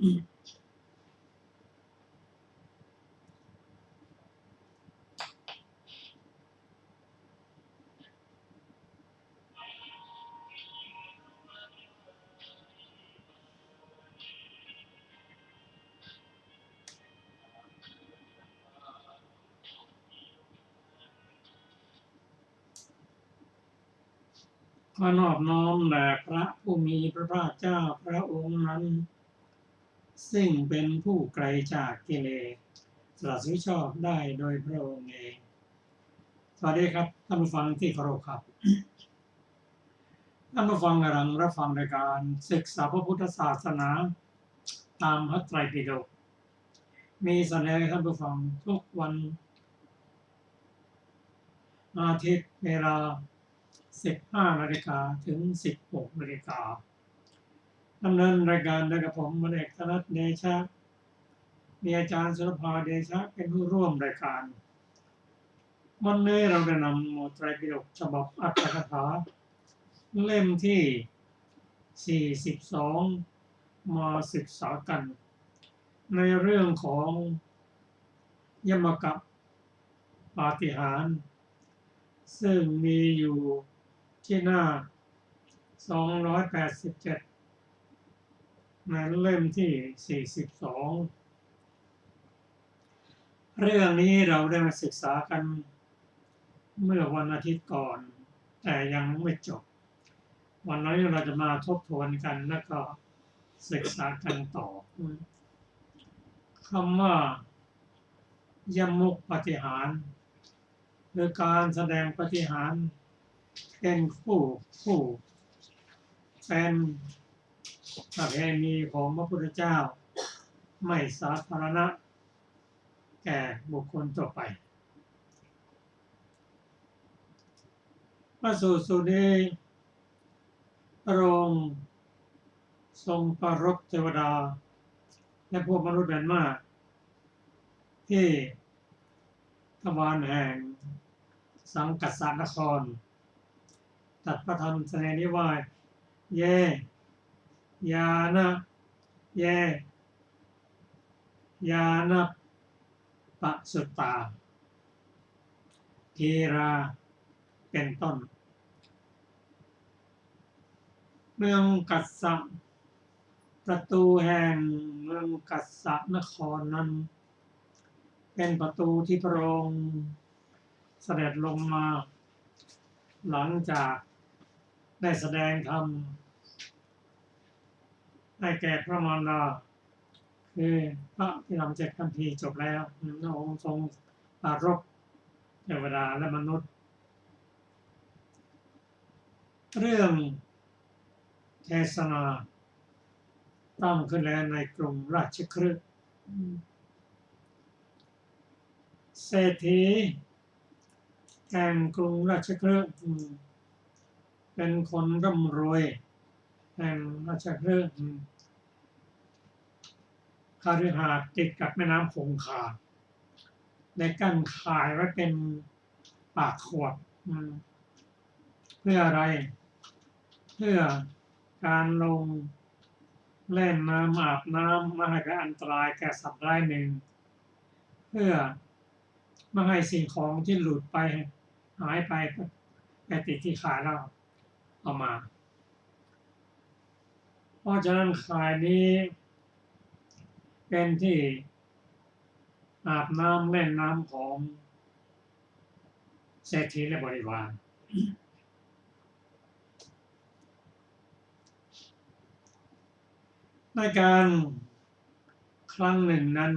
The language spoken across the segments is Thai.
ขอนอบน้อมแด่พระผู้มีพระภาคเจ้าพระองค์นั้นซึ่งเป็นผู้ไกลจากกิเลสตรัสรู้ชอบได้โดยพระองค์เองสวัสดีครับท่านผู้ฟังที่เคารพครับท่านผู้ฟังกำลังรับฟังรายการศึกษาพระพุทธศาสนาตามพระไตรปิฎกมีเสนอให้ท่านผู้ฟังทุกวันอาทิตย์เวลา 15 นาฬิกาถึง 16 นาฬิกาดำเนินรายการโดยกับผมมนเอกธนัทเดชะมีอาจารย์สุรภาเดชะเป็นผู้ร่วมรายการวันนี้เราได้นำไตรปิฎกฉบับอัตถกถาเล่มที่ 42 มาศึกษากันในเรื่องของยมกัปปาฏิหาริย์ซึ่งมีอยู่ที่หน้า 287 ในเล่มที่ 42 เรื่องนี้เราได้มาศึกษากันเมื่อวันอาทิตย์ก่อนแต่ยังไม่จบวันนี้เราจะมาทบทวนกันแล้วก็ศึกษากันต่อคำว่ายมุกปาฏิหาริย์คือการแสดงปาฏิหาริย์เป็นคู่เป็นประเพณีของพระพุทธเจ้าไม่สาธารณะแก่บุคคลทั่วไปพระสูตรนี้พระองค์ทรงปรารภเทวดาและพวกมนุษย์เป็นมากที่ทวารแห่งสังกัสสนครตัดพระธรรมแสดงนิวาสเยยานะเยยานะปะสุตตากีราเป็นต้นเมืองกัสสะประตูแห่งเมืองกัสสะนครนั้นเป็นประตูที่พระองค์เสด็จลงมาหลังจากได้แสดงธรรมให้แก่พระมารดาคือพระพิธรรม7 คัมภีร์จบแล้วพระองค์ทรงปรารภเทวดาและมนุษย์เรื่องเทศนาตั้งขึ้นแล้วในกรุงราชคฤห์เศรษฐีแห่งกรุงราชคฤห์เป็นคนร่ำรวยแห่งราชคฤห์คฤหาสน์ติดกับแม่น้ำคงคาได้กั้นข่ายไว้เป็นปากขวดเพื่ออะไรเพื่อการลงเล่นน้ำอาบน้ำไม่ให้เกิดอันตรายแก่สัตว์ร้ายหนึ่งเพื่อไม่ให้สิ่งของที่หลุดไปหายไปติดที่ข่ายแล้วเอามาเพราะฉะนั้นข่ายนี้เป็นที่อาบน้ำเล่นน้ำของเศรษฐีและบริวารในการครั้งหนึ่งนั้น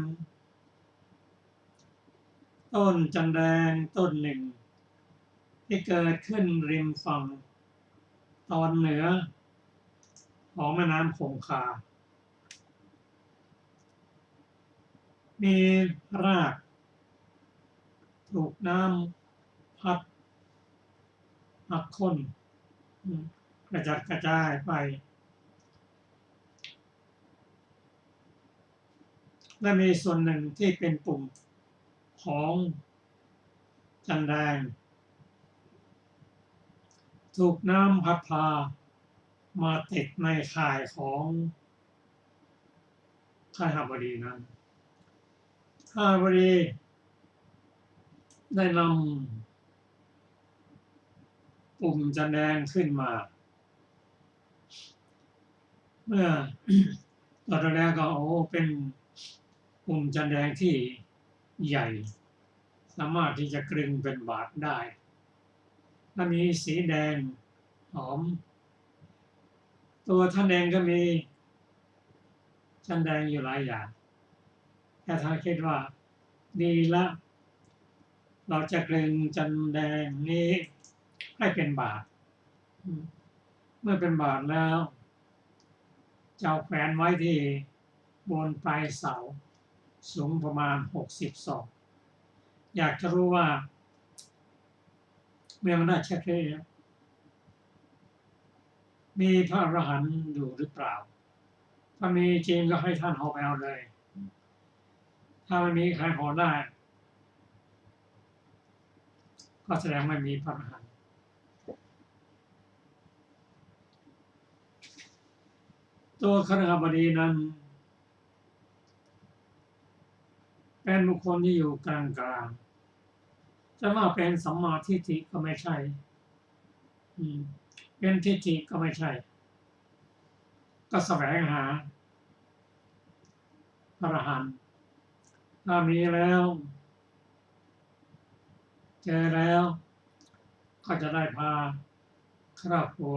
ต้นจันแดงต้นหนึ่งที่เกิดขึ้นริมฝั่งตอนเหนือของแม่น้ำคงคามีรากถูกน้ำพัดหักโค่นกระจัดกระจายไปและมีส่วนหนึ่งที่เป็นปุ่มของจันแดงถูกน้ำพัดพามาติดในข่ายของ ข้าบดีนั้นข้าบดีได้นำปุ่มจันแดงขึ้นมาเมื่อ ตอนแรกก็เป็นปุ่มจันแดงที่ใหญ่สามารถที่จะกลึงเป็นบาทได้ถ้ามีสีแดงหอมตัวท่านเองก็มีจันแดงอยู่หลายอย่างแต่ท่านคิดว่าดีละเราจะกลึงจันแดงนี้ให้เป็นบาทเมื่อเป็นบาทแล้วจะแขวนไว้ที่บนปลายเสาสูงประมาณ60 ศอกอยากจะรู้ว่าเมื่อมันได้เช็คเลยมีพระอรหันต์อยู่หรือเปล่าถ้ามีจริงก็ให้ท่านหอไปเอาเลยถ้าไม่มีใครหอได้ก็แสดงไม่มีพระอรหันต์ตัวคฤหบดีนั้นเป็นบุคคลที่อยู่กลางๆจะว่าเป็นสัมมาทิฏฐิก็ไม่ใช่เป็นทิฏฐิก็ไม่ใช่ก็แสวงหาพระอรหันต์ถ้ามีแล้วเจอแล้วก็จะได้พาครอบครัว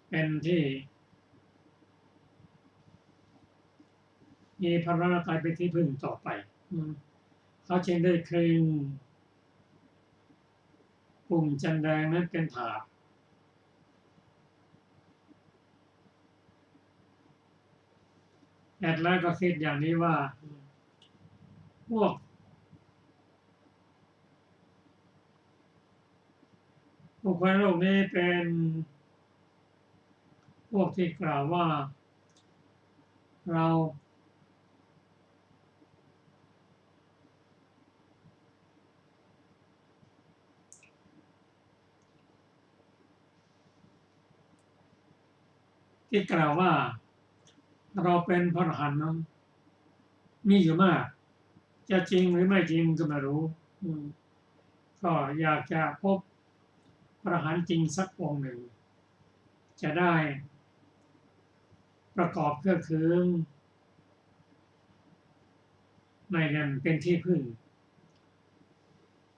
เป็นที่มีพระรัตนตรัยเป็นที่พึ่งต่อไปเขาจึงได้คลึงปุ่มจันแดงนั้นเป็นถาดแล้วก็คิดอย่างนี้ว่าพวกบุคคลโลกนี้เป็นพวกที่กล่าวว่าเราเราเป็นพระอรหันต์นั้นมีอยู่มากจะจริงหรือไม่จริงก็ไม่รู้ก็อยากจะพบพระอรหันต์จริงสักองค์หนึ่งจะได้ประกอบเกื้อกูลในนั้นเป็นที่พึ่ง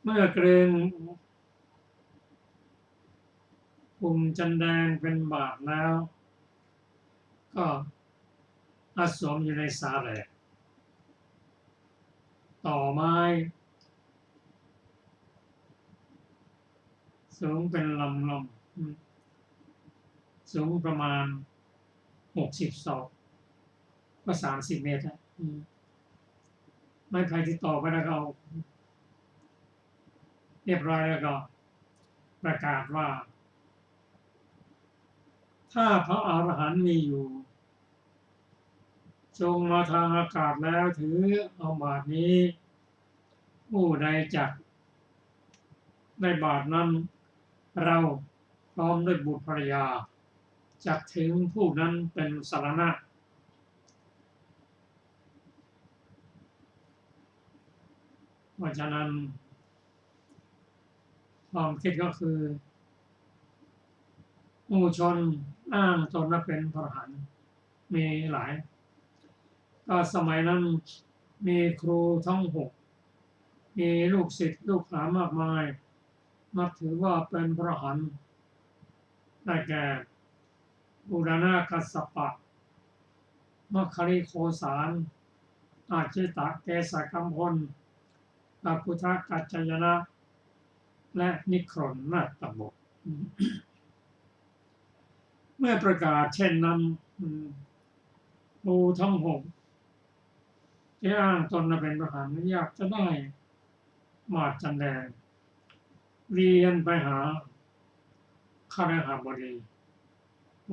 เมื่อกลึงปุ่มจันแดงเป็นบาทแล้วก็อาสวมอยู่ในสาแหลกต่อไม้สูงเป็นลำสูงประมาณ60 ศอกก็30 เมตรไม้ไผ่ที่ต่อไปแล้วก็เรียบร้อยแล้วก็ประกาศว่าถ้าพระอรหันต์มีอยู่จงมาทางอากาศแล้วถือเอาบาทนี้ผู้ใดจักในบาทนั้นเราพร้อมด้วยบุตรภรรยาจักถึงผู้นั้นเป็นสรณะเพราะฉะนั้นความคิดก็คือหมู่ชนอ้างตนว่าเป็นพระอรหันต์มีหลายก็สมัยนั้นมีครูทั้ง6มีลูกศิษย์ลูกหามากมายนับถือว่าเป็นพระอรหันต์ได้แก่บูรณกัสสปะมัคคิริโคสารอาจิตะเกศกัมพลอากุทกัจจยนะและนิครนนาตบกเมื่อประกาศเช่นนั้นครูทั้ง6ที่อ้างตนเป็นพระอรหันต์อยากจะได้บาทจันแดงเรียนไปหาคฤหบดี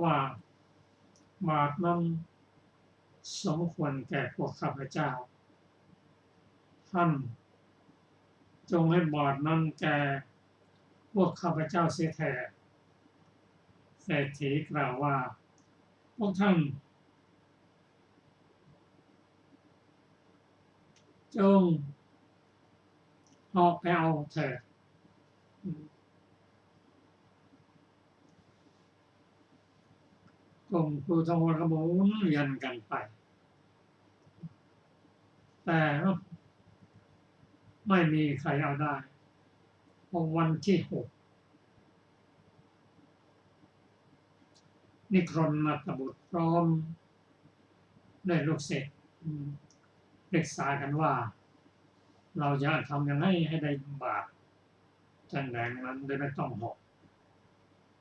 ว่าบาทนั้นสมควรแก่พวกข้าพเจ้าท่านจงให้บาทนั้นแก่พวกข้าพเจ้าเสียแทนเศรษฐีกล่าวว่าพวกท่าน จงออกไปเอาเถิดกลุ่มครูทองกระหมุนเวียนกันไปแต่ไม่มีใครเอาได้พอวันที่6นิครนมาตบุตรพร้อมด้วยลูกศิษย์ปรึกษากันว่าเราจะทำยังไงให้ได้บาตรจันแดงนั้นโดยไม่ต้องหอก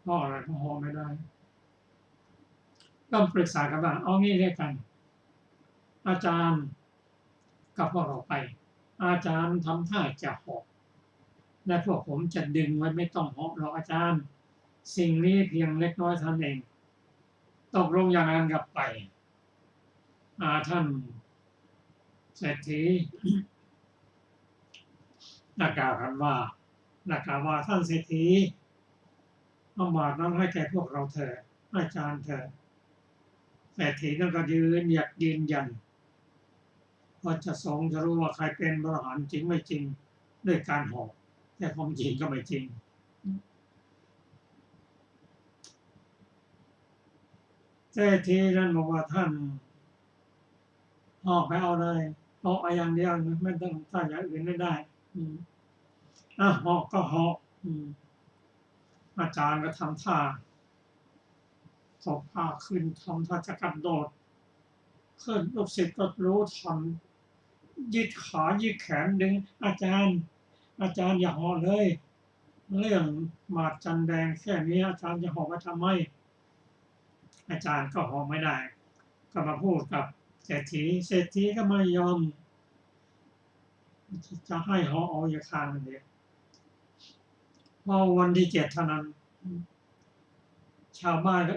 เพราะอะไรก็หอกไม่ได้ก็ปรึกษากันว่าเอางี้เรียกกัน อาจารย์กับพวกเราไปอาจารย์ทำท่าจะหอกและพวกผมจะดึงไว้ไม่ต้องหอกหรอกอาจารย์สิ่งนี้เพียงเล็กน้อยเท่านั้นเองตกลงอย่างนั้นกับไปท่านเศรษฐีนักกล่าวกันว่าท่านเศรษฐีเอาบาตรนั้นให้แก่พวกเราเถิดอาจารย์เถิดเศรษฐีนั่นก็ยืนยันว่าจะสงจะรู้ว่าใครเป็นพระอรหันต์จริงไม่จริงด้วยการหอกแต่ความจริงก็ไม่จริงเศรษฐีนั้นบอกว่าท่านหอกไปเอาเลยหอกเอาอย่างเดียวไม่ต้องท่านอย่างอื่นไม่ได้หอกก็หอกอาจารย์ก็ทำท่าถกผ้าขึ้นทำท่าจะกระโดดขึ้นลูกศิษย์ก็รู้ทันยืดขายืดแขนดึงอาจารย์อย่าหอกเลยเรื่องบาตรจันแดงแค่นี้อาจารย์จะหอกมาทำไมอาจารย์ก็หอกไม่ได้ก็มาพูดกับเศรษฐีก็ไม่ยอมจะให้หอกเอาอย่าข้างมันเดียวพอวันที่7เท่านั้นชาวบ้านก็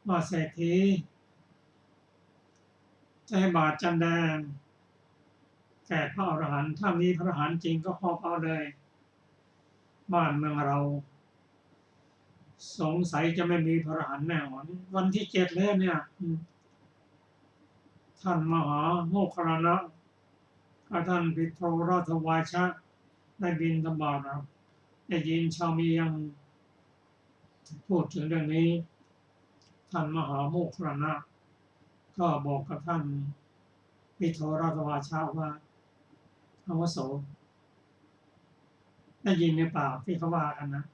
ว่าเศรษฐีจะให้บาตรจันแดงแก่พระอรหันต์ถ้ามีพระอรหันต์จริงก็หอบเอาเลยบ้านเมืองเราสงสัยจะไม่มีพระอรหันต์แน่นอนวันที่7แล้วเนี่ยท่านมหาโมคคัลลานะท่านปิโตรราชวาชะได้บิณฑบาตได้ยินชาวเมียงพูดถึงเรื่องนี้ท่านมหาโมคคัลลานะก็บอกกับท่านปิโตรราชวาชะว่าอาวุโสได้ยินในเปล่าที่เขาว่ากันนะ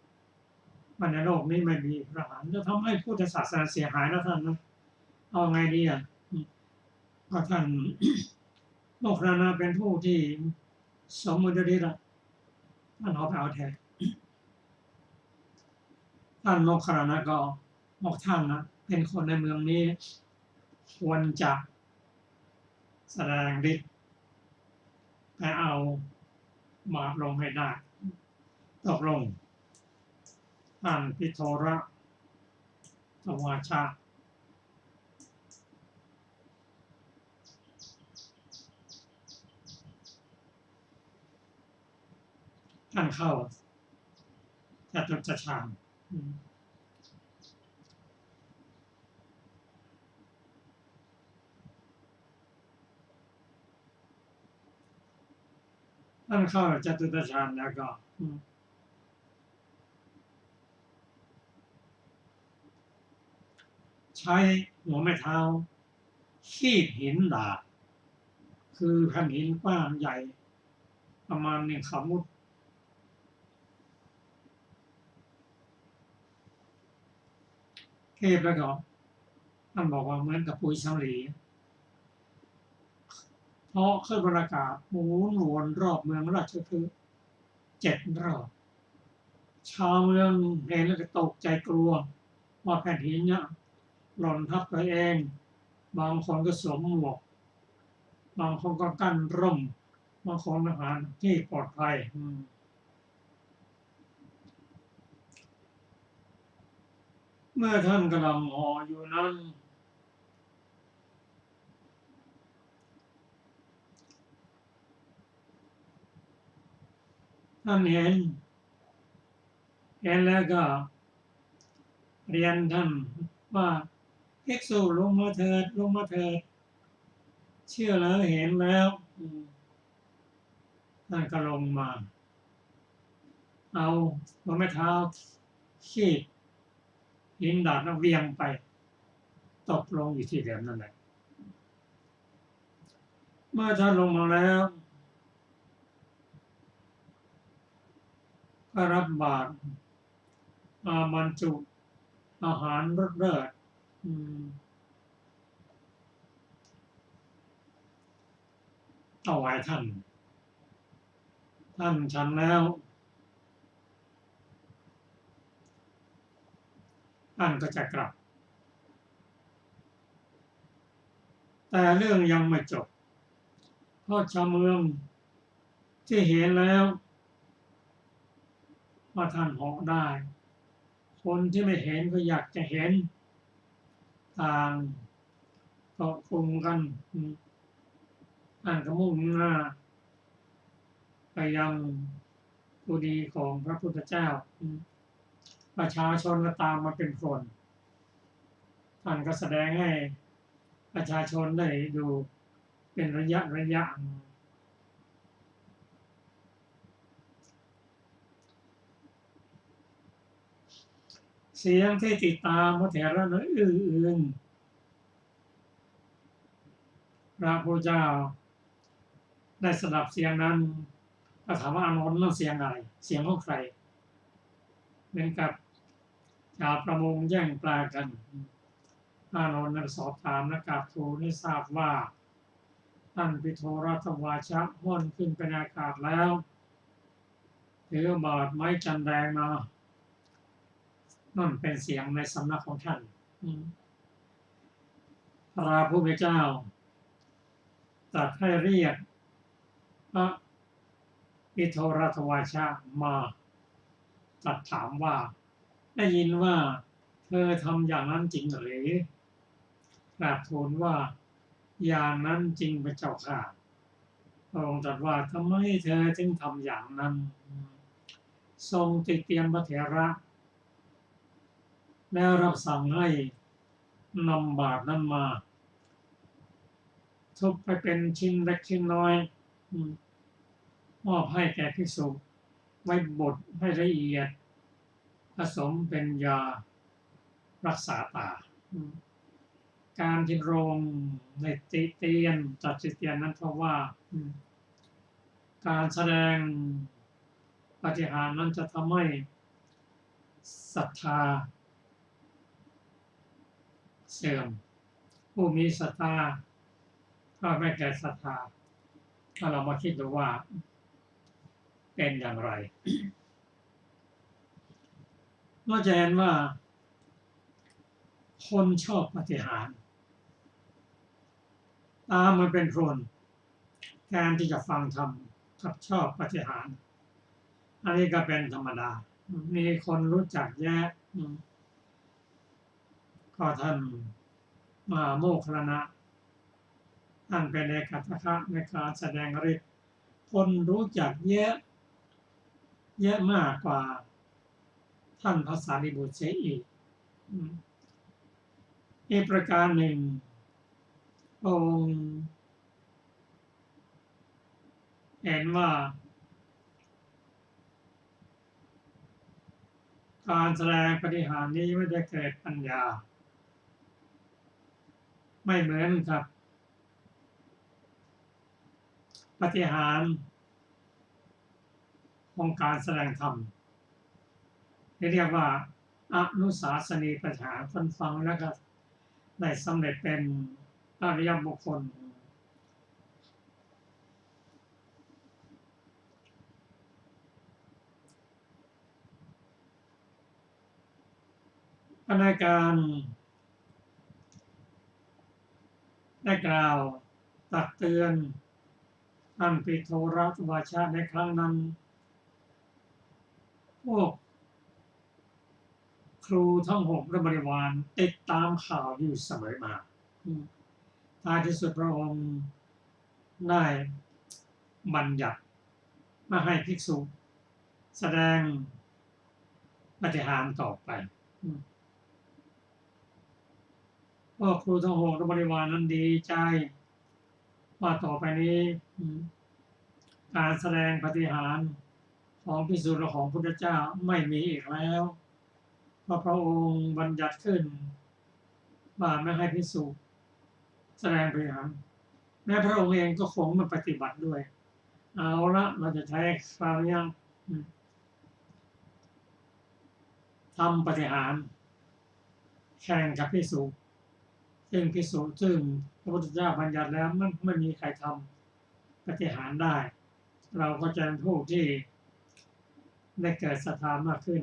มันในโลกนี้ไม่มีพระอรหันต์จะทำให้พุทธศาสนาเสียหายนะท่านนะเอาไงดีเพราะท่านโมคคัลลานะเป็นผู้ที่สมมุติฤทธิ์ท่านเอาไปเอาแทนท่านโมคคัลลานะก็บอกท่านนะเป็นคนในเมืองนี้ควรจะแสดงฤทธิ์ไปเอาบาปลงให้ได้ตกลงท่านปิโตรราชวาชะท่านเข้าจตุตฌานท่านเข้าจตุตฌานแล้วก็ใช้หัวไม้เท้าคีบหินดาบคือแผ่นหินกว้างใหญ่ประมาณ1 ขามุดเทพแล้วก็ท่านบอกว่าเหมือนกับปุ๋ยสำลีเพราะขึ้นบรรยากาศหมุนวนรอบเมืองราชคฤห์7 รอบชาวเมืองเห็นแล้วก็ตกใจกลัวว่าแผ่นหินเนี่ยหล่นทับตัวเองบางคนก็สวมหมวกบางคนก็กั้นร่มบางคนอาหารที่ปลอดภัยเมื่อท่านกำลังห่ออยู่นั้นท่านเห็นแล้วก็เรียนท่านว่าภิกษุลงมาเถิด เชื่อแล้วเห็นแล้วท่านก็ลงมาเอาหัวแม่เท้าขีดหินดาดแล้วเวียงไปตกลงอยู่ที่เดิมนั่นแหละเมื่อท่านลงมาแล้วก็รับบาตรบรรจุอาหารรสเลิศถวายท่านฉันแล้วท่านก็จะกลับแต่เรื่องยังไม่จบเพราะชาวเมืองที่เห็นแล้วว่าท่านเหาะได้คนที่ไม่เห็นก็อยากจะเห็นต่างเกาะกลุ่มกันท่านก็มุ่งหน้าไปยังกุฏิของพระพุทธเจ้าประชาชนก็ตามมาเป็นคนท่านก็แสดงให้ประชาชนได้ดูเป็นระยะเสียงที่ติดตามพระเถระอื่นพระพุทธเจ้าได้สดับเสียงนั้นก็ถามว่าอานนท์นั่นเสียงอะไรเสียงของใครเหมือนกับชาวประมงแย่งปลากันอานนท์นั้นสอบถามและกราบทูลให้ทราบว่าท่านปิโทรัตวาชะม่อนขึ้นเป็นอากาศแล้วถือบาดไม้จันแดงมานั่นเป็นเสียงในสำนักของท่านพระผู้เป็นเจ้าตรัสให้เรียกพระปิโทรัตวาชะมาตรัสถามว่าได้ยินว่าเธอทำอย่างนั้นจริงหรือกราบทูลว่าอย่างนั้นจริงพระเจ้าค่ะพระองค์ตรัสว่าทำไมเธอจึงทำอย่างนั้นทรงติเตียนพระเถระแล้วรับสั่งให้นำบาตรนั้นมาทุบไปเป็นชิ้นเล็กชิ้นน้อยมอบให้แก่ภิกษุไว้บดให้ละเอียดผสมเป็นยารักษาตาการที่โรงในติเตียนจัดติเตียนนั้นเพราะว่าการแสดงปาฏิหาริย์นั้นจะทำให้ศรัทธาเสื่อมผู้มีศรัทธาก็ไม่แก่ศรัทธาถ้าเรามาคิดดูว่าเป็นอย่างไรก็จะเห็นว่าคนชอบปาฏิหาริย์ตามมันเป็นคนแทนที่จะฟังธรรมกับชอบปาฏิหาริย์อันนี้ก็เป็นธรรมดามีคนรู้จักแยะก็ท่านมาโมคคัลลานะท่านเป็นเอกอัครในการแสดงฤทธิ์คนรู้จักเยอะมากกว่าท่านพระสารีบุตรเสียอีกอีกประการหนึ่งองค์เห็นว่าการแสดงปาฏิหาริย์นี้ไม่ได้เกิดปัญญาไม่เหมือนกับปาฏิหาริย์ของการแสดงธรรมที่เรียกว่าอนุสาสนีปาฏิหาริย์คนฟังแล้วก็ได้สำเร็จเป็นอริยบุคคลในการได้กล่าวตักเตือนท่านปิโทรัตวาชะในครั้งนั้นพวกครูทั้ง6และบริวารติดตามข่าวอยู่เสมอมาท้ายที่สุดพระองค์ได้บัญญัติมาให้ภิกษุแสดงปาฏิหาริย์ต่อไปพวกครูทั้ง6และบริวารนั้นดีใจ ว่าต่อไปนี้การแสดงปาฏิหาริย์ของภิกษุและของพุทธเจ้าไม่มีอีกแล้วเพราะพระองค์บัญญัติขึ้นว่าไม่ให้ภิกษุแสดงปาฏิหาริย์แม้พระองค์เองก็คงมาปฏิบัติด้วยเอาละเราจะใช้คราวนี้ทำปาฏิหาริย์แข่งกับภิกษุซึ่งพระพุทธเจ้าบัญญัติแล้วไม่มีใครทำปาฏิหาริย์ได้ เราก็จะเป็นผู้ที่ได้เกิดศรัทธามากขึ้น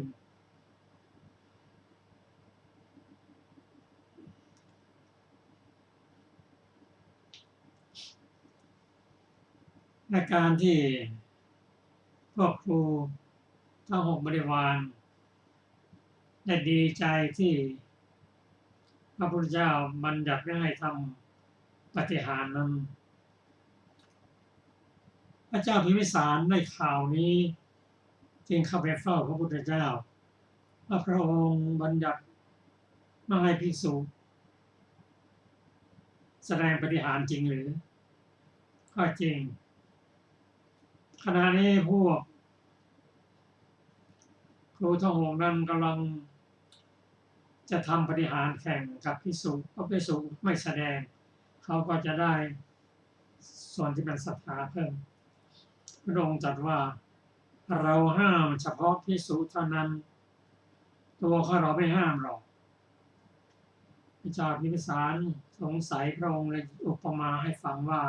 ในการที่พวกครูทั้ง6บริวารได้ดีใจที่พระพุทธเจ้าบัญญัติไม่ให้ทำปาฏิหาริย์นั้นพระเจ้าพิมพิสารในข่าวนี้จึงเข้าไปเฝ้าพระพุทธเจ้าว่าพระองค์บัญญัติไม่ให้ภิกษุแสดงปาฏิหาริย์จริงหรือก็จริงขณะนี้พวกครูทั้ง6นั้นกำลังจะทำปาฏิหาริย์แข่งกับภิกษุเพราะภิกษุไม่แสดงเขาก็จะได้ส่วนที่เป็นศรัทธาเพิ่มพระองค์ตรัสว่าเราห้ามเฉพาะภิกษุเท่านั้นตัวของเราไม่ห้ามหรอกพระเจ้าพิมพิสารสงสัยพระองค์เลยอุปมาให้ฟังว่า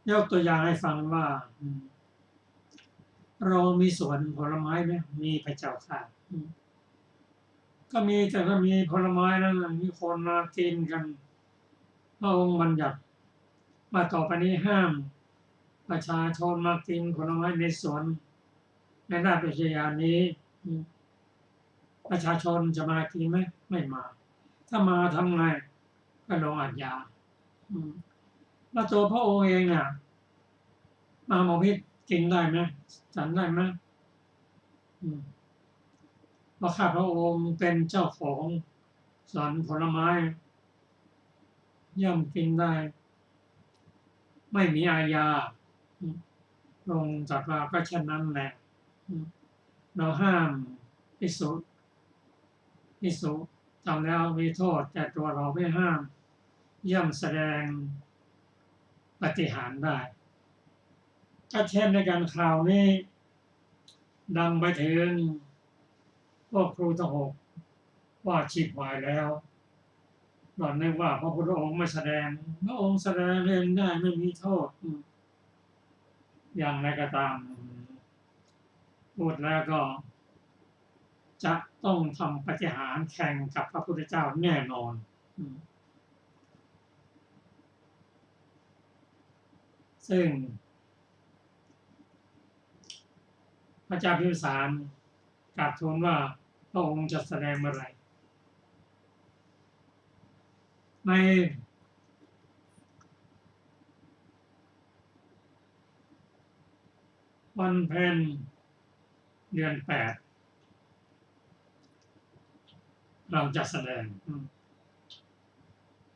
ยกตัวอย่างให้ฟังว่าเรามีสวนผลไม้ไหมมีพระเจ้าค่ะก็มีแต่ก็มีผลไม้นั้นมีคนมากินกันพระองค์บัญญัติว่าต่อไปนี้ห้ามประชาชนมากินผลไม้ในสวนในราชอุทยานนี้ประชาชนจะมากินไหมไม่มาถ้ามาทำไงก็ลงอาญาแล้วตัวพระองค์เองเนี่ยมาหมอพิษกินได้ไหมฉันได้ไหมเพราะข้าพระองค์เป็นเจ้าของสวนผลไม้ย่อมกินได้ไม่มีอาญาลงจากเราก็เช่นนั้นแหละเราห้ามภิกษุทำแล้วมีโทษแต่ตัวเราไม่ห้ามย่อมแสดงปาฏิหาริย์ได้ก็เช่นในการข่าวนี้ดังไปถึงพวกครูทั้ง6ว่าชิบหายแล้วหล่อนนึกว่าพระพุทธองค์ไม่แสดงพระองค์แสดงเองได้ไม่มีโทษอย่างไรก็ตามพูดแล้วก็จะต้องทำปาฏิหาริย์แข่งกับพระพุทธเจ้าแน่นอนซึ่งพระเจ้าพิมพิสารกราบทูลว่าพระองค์จะแสดงเมื่อไหร่ในวันเพ็ญเดือน8เราจะแสดง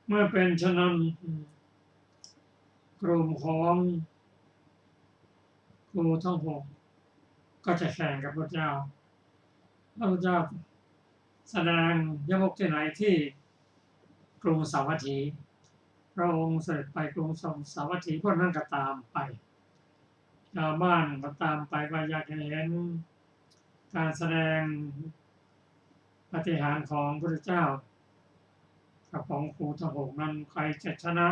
เมื่อเป็นฉะนั้นกลุ่มของครูทั้ง6ก็จะแข่งกับพระเจ้าแสดงยมกที่ไหนที่กรุงสาวัตถีพระองค์เสด็จไปกรุงสาวัตถีพวกนั้นก็ตามไปชาวบ้านก็ตามไปว่าอยากเห็นการแสดงปาฏิหาริย์ของพระเจ้ากับของครูทั้ง6นั้นใครจะชนะ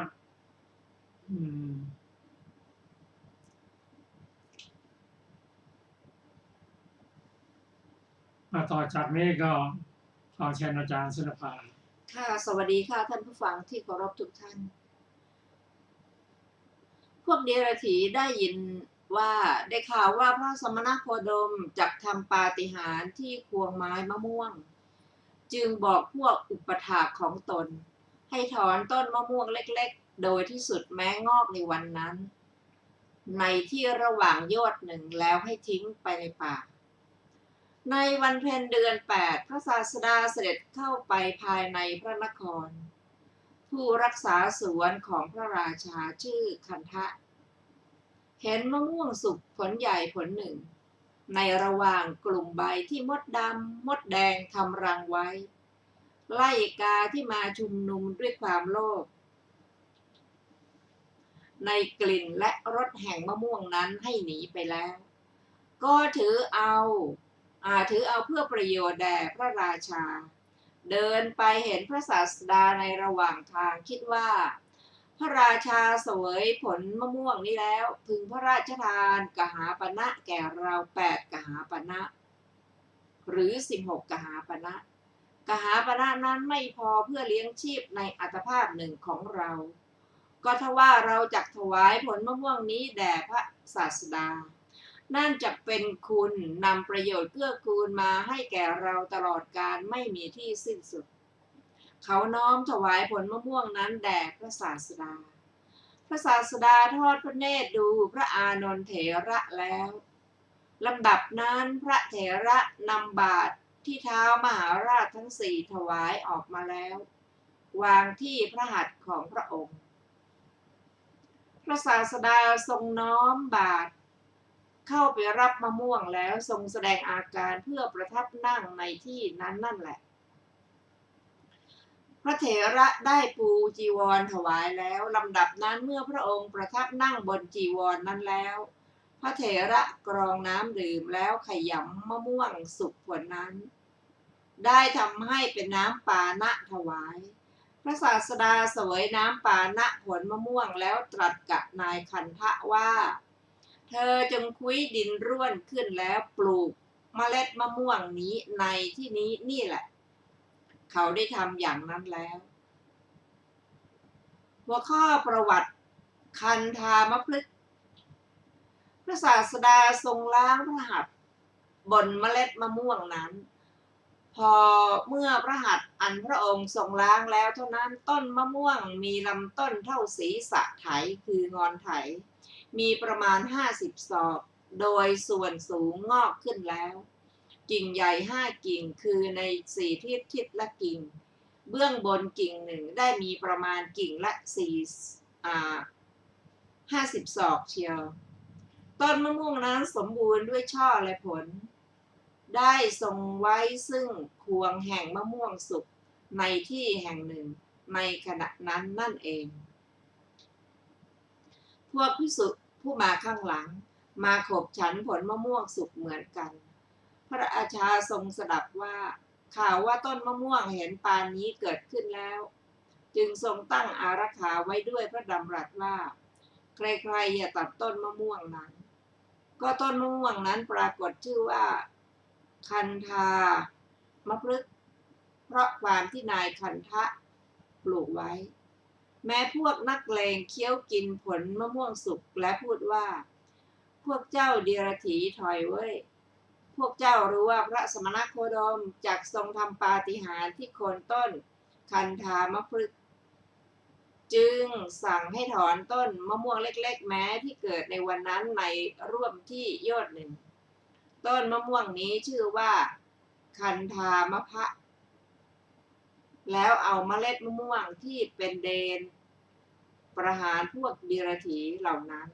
ต่อจากนี้ก็ขอเชิญอาจารย์สุนภาค่ะสวัสดีค่ะท่านผู้ฟังที่เคารพทุกท่านพวกเดรัจฉีได้ยินว่าได้ข่าวว่าพระสมณโคดมจักทำปาฏิหาริย์ที่ควงไม้มะม่วงจึงบอกพวกอุปถากของตนให้ถอนต้นมะม่วงเล็กๆโดยที่สุดแม้งอกในวันนั้นในที่ระหว่างโยชน์หนึ่งแล้วให้ทิ้งไปในป่า ในวันเพ็ญเดือน 8พระศาสดาเสด็จเข้าไปภายในพระนคร ผู้รักษาสวนของพระราชาชื่อคันทะเห็นมะม่วงสุกผลใหญ่ผลหนึ่งในระหว่างกลุ่มใบที่มดดำมดแดงทำรังไว้ไล่กาที่มาชุมนุมด้วยความโลภในกลิ่นและรสแห่งมะม่วงนั้นให้หนีไปแล้วก็ถือเอาเพื่อประโยชน์แด่พระราชาเดินไปเห็นพระศาสดาในระหว่างทางคิดว่าพระราชาเสวยผลมะม่วงนี้แล้วพึงพระราชทานกหาปณะแก่เรา8กหาปณะหรือ16กหาปณะกหาปณะนั้นไม่พอเพื่อเลี้ยงชีพในอัตภาพหนึ่งของเราก็ทว่าเราจักถวายผลมะม่วงนี้แด่พระศาสดานั่นจะเป็นคุณนำประโยชน์เกื้อกูลมาให้แก่เราตลอดกาลไม่มีที่สิ้นสุดเขาน้อมถวายผลมะม่วงนั้นแด่พระศาสดาพระศาสดาทอดพระเนตรดูพระอานนท์เถระแล้วลำดับนั้นพระเถระนำบาตรที่เท้ามหาราชทั้งสี่ถวายออกมาแล้ววางที่พระหัตถ์ของพระองค์พระศาสดาทรงน้อมบาตรเข้าไปรับมะม่วงแล้วทรงแสดงอาการเพื่อประทับนั่งในที่นั้นนั่นแหละพระเถระได้ปูจีวรถวายแล้วลำดับนั้นเมื่อพระองค์ประทับนั่งบนจีวรนั้นแล้วพระเถระกรองน้ำดื่มแล้วขยำมะม่วงสุกผลนั้นได้ทำให้เป็นน้ำปานะถวายพระศาสดาเสวยน้ำปานะผลมะม่วงแล้วตรัสกับนายคันทะว่าเธอจงคุ้ยดินร่วนขึ้นแล้วปลูกเมล็ดมะม่วงนี้ในที่นี้นี่แหละเขาได้ทำอย่างนั้นแล้วหัวข้อประวัติคันธามพฤกษ์พระศาสดาทรงล้างพระหัตถ์บนเมล็ดมะม่วงนั้นพอเมื่อพระหัตถ์อันพระองค์ทรงล้างแล้วเท่านั้นต้นมะม่วงมีลำต้นเท่าศีรษะไถคืองอนไถมีประมาณ50 ศอกโดยส่วนสูงงอกขึ้นแล้วกิ่งใหญ่5 กิ่งคือใน4ทิศละกิ่งเบื้องบนกิ่งหนึ่งได้มีประมาณกิ่งละ50 ศอกเชียวต้นมะม่วงนั้นสมบูรณ์ด้วยช่อและผลได้ทรงไว้ซึ่งพวงแห่งมะม่วงสุกในที่แห่งหนึ่งในขณะนั้นนั่นเองพวกภิกษุผู้มาข้างหลังมาขบฉันผลมะม่วงสุกเหมือนกันพระราชาทรงสดับว่าข่าวว่าต้นมะม่วงเห็นปานนี้เกิดขึ้นแล้วจึงทรงตั้งอารักขาไว้ด้วยพระดำรัสว่าใครๆอย่าตัดต้นมะม่วงนั้นก็ต้นมะม่วงนั้นปรากฏชื่อว่าคันธามพฤกษ์เพราะความที่นายคันทะปลูกไว้แม้พวกนักเลงเคี้ยวกินผลมะม่วงสุกและพูดว่าพวกเจ้าเดียรถีถอยเว้ยพวกเจ้ารู้ว่าพระสมณโคดมจักทรงทำปาฏิหาริย์ที่โคนต้นคันธามพฤกษ์จึงสั่งให้ถอนต้นมะม่วงเล็กๆแม้ที่เกิดในวันนั้นในร่วมที่ยอดหนึ่งต้นมะม่วงนี้ชื่อว่าคันธามพะแล้วเอาเมล็ดมะม่วงที่เป็นเดนประหารพวกเดียรถีเหล่านั้น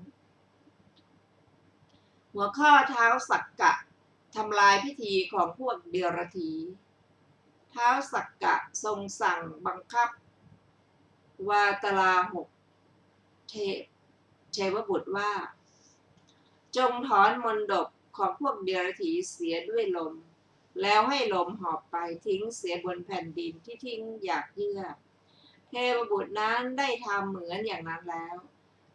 หัวข้อเท้าสักกะทำลายพิธีของพวกเดียรถีเท้าสักกะทรงสั่งบังคับวาตลาหกเทวบุตรว่าจงถอนมนดบของพวกเดียรถีเสียด้วยลมแล้วให้ลมหอบไปทิ้งเสียบนแผ่นดินที่ทิ้งอยากเยื่อเทวบุตรนั้นได้ทำเหมือนอย่างนั้นแล้ว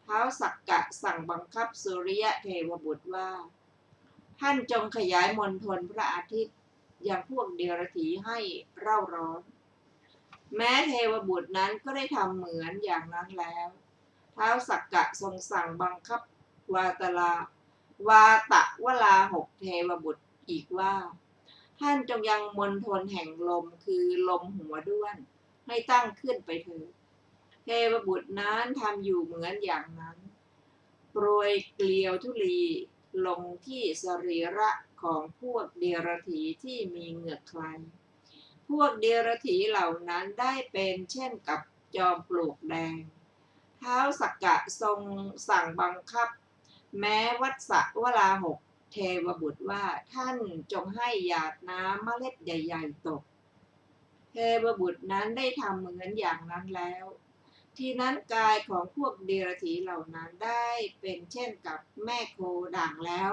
ท้าวสักกะสั่งบังคับสุริยะเทวบุตรว่าท่านจงขยายมณฑลพระอาทิตย์อย่างพวกเดียรถีให้เร่าร้อนแม้เทวบุตรนั้นก็ได้ทำเหมือนอย่างนั้นแล้วท้าวสักกะทรงสั่งบังคับวาตะวลาหกเทวบุตรอีกว่าท่านจงยังมณฑลแห่งลมคือลมหัวด้วนให้ตั้งขึ้นไปเถิดเทวบุตรนั้นทำอยู่เหมือนอย่างนั้นโปรยเกลียวธุลีลงที่สรีระ ของพวกเดรัจฉีที่มีเหงือกใครพวกเดรัจฉีเหล่านั้นได้เป็นเช่นกับจอมปลวกแดงท้าวสักกะทรงสั่งบังคับแม้วัสสะวราหกเทวบุตรว่าท่านจงให้หยาดน้ำเมล็ดใหญ่ๆตกเทวบุตรนั้นได้ทำเหมือนอย่างนั้นแล้วทีนั้นกายของพวกเดรัจฉีเหล่านั้นได้เป็นเช่นกับแม่โคด่างแล้ว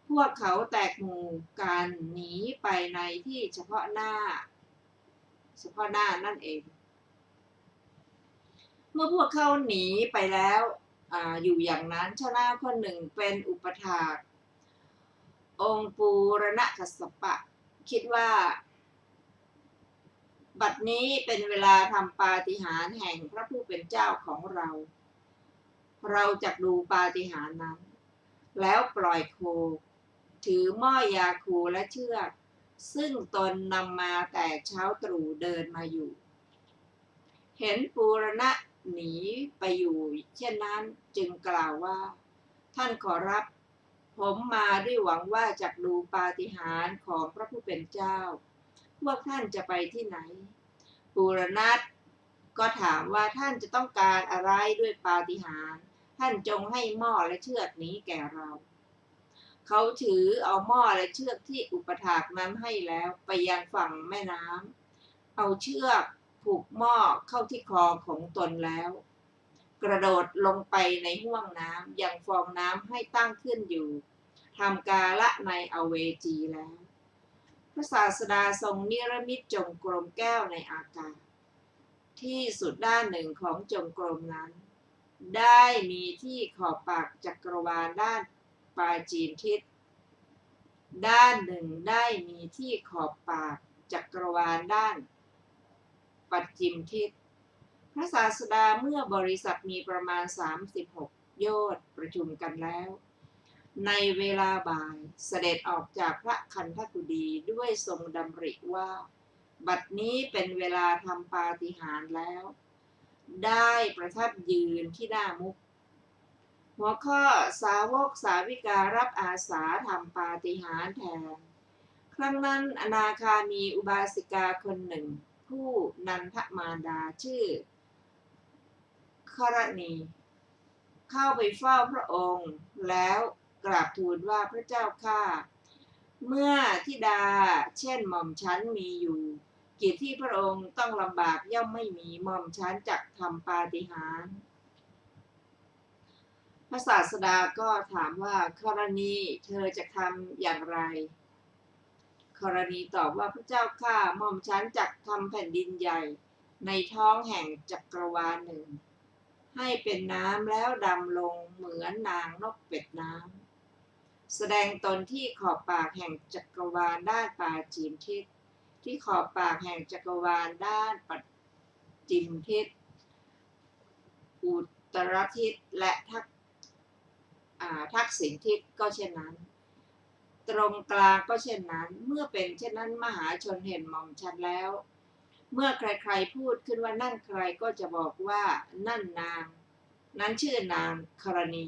พวกเขาแตกหมู่กันหนีไปในที่เฉพาะหน้านั่นเองเมื่อพวกเขาหนีไปแล้วอยู่อย่างนั้นชาวนาคนหนึ่งเป็นอุปถากองค์ปูรณกัสสปะคิดว่าบัดนี้เป็นเวลาทำปาฏิหาริย์แห่งพระผู้เป็นเจ้าของเราจะดูปาฏิหาริย์นั้นแล้วปล่อยโคถือหม้อยาคูและเชือกซึ่งตนนำมาแต่เช้าตรู่เดินมาอยู่เห็นปูรณะหนีไปอยู่เช่นนั้นจึงกล่าวว่าท่านขอรับผมมาด้วยหวังว่าจะดูปาฏิหาริย์ของพระผู้เป็นเจ้าพวกท่านจะไปที่ไหนปูรณะก็ถามว่าท่านจะต้องการอะไรด้วยปาฏิหาริย์ท่านจงให้หม้อและเชือกนี้แก่เราเขาถือเอาหม้อและเชือกที่อุปถากนั้นให้แล้วไปยังฝั่งแม่น้ำเอาเชือกผูกหม้อเข้าที่คอของตนแล้วกระโดดลงไปในห้วงน้ำยังฟองน้ำให้ตั้งขึ้นอยู่ทำกาละในอเวจีแล้วพระศาสดาทรงนิรมิตจงกรมแก้วในอากาศที่สุดด้านหนึ่งของจงกรมนั้นได้มีที่ขอบปากจักรวาลด้านปาจีนทิศด้านหนึ่งได้มีที่ขอบปากจักรวาลด้านปัจฉิมทิศพระศาสดาเมื่อบริษัทมีประมาณ36โยชน์ประชุมกันแล้วในเวลาบ่ายเสด็จออกจากพระคันธกุฎีด้วยทรงดำริว่าบัดนี้เป็นเวลาทำปาฏิหาริย์แล้วได้ประทับยืนที่หน้ามุขหัวข้อสาวกสาวิการับอาสาทำปาฏิหาริย์แทนครั้งนั้นอนาคามีอุบาสิกาคนหนึ่งผู้นันทมารดาชื่อครณีเข้าไปเฝ้าพระองค์แล้วกราบทูลว่าพระเจ้าข้าเมื่อธิดาเช่นหม่อมฉันมีอยู่กิจที่พระองค์ต้องลำบากย่อมไม่มีหม่อมฉันจักทำปาฏิหาริย์พระศาสดาก็ถามว่าครณีเธอจะทำอย่างไรครณีตอบว่าพระเจ้าข้าหม่อมฉันจักทำแผ่นดินใหญ่ในท้องแห่งจักรวาลหนึ่งให้เป็นน้ำแล้วดำลงเหมือนนางนกเป็ดน้ำแสดงตนที่ขอบปากแห่งจักรวาลด้านปาจีนทิศที่ขอบปากแห่งจักรวาลด้านปัจฉิมทิศอุตรทิศและทักษิณทิศก็เช่นนั้นตรงกลางก็เช่นนั้นเมื่อเป็นเช่นนั้นมหาชนเห็นหม่อมฉันแล้วเมื่อใครๆพูดขึ้นว่านั่นใครก็จะบอกว่านั่นนางนั้นชื่อนางครณี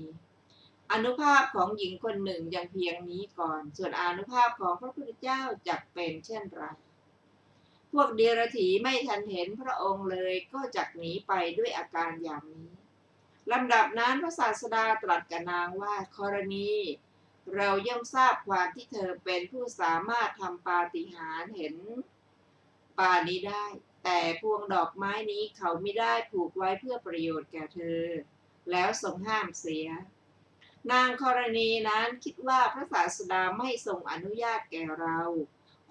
อานุภาพของหญิงคนหนึ่งยังเพียงนี้ก่อนส่วนอานุภาพของพระพุทธเจ้าจักเป็นเช่นไรพวกเดรัจฉีไม่ทันเห็นพระองค์เลยก็จักหนีไปด้วยอาการอย่างนี้ลำดับนั้นพระศาสดาตรัสกับนางว่าครณีเราย่อมทราบความที่เธอเป็นผู้สามารถทำปาฏิหาริย์เห็นปานี้ได้แต่พวงดอกไม้นี้เขาไม่ได้ผูกไว้เพื่อประโยชน์แก่เธอแล้วทรงห้ามเสียนางครณีนั้นคิดว่าพระศาสดาไม่ทรงอนุญาตแก่เรา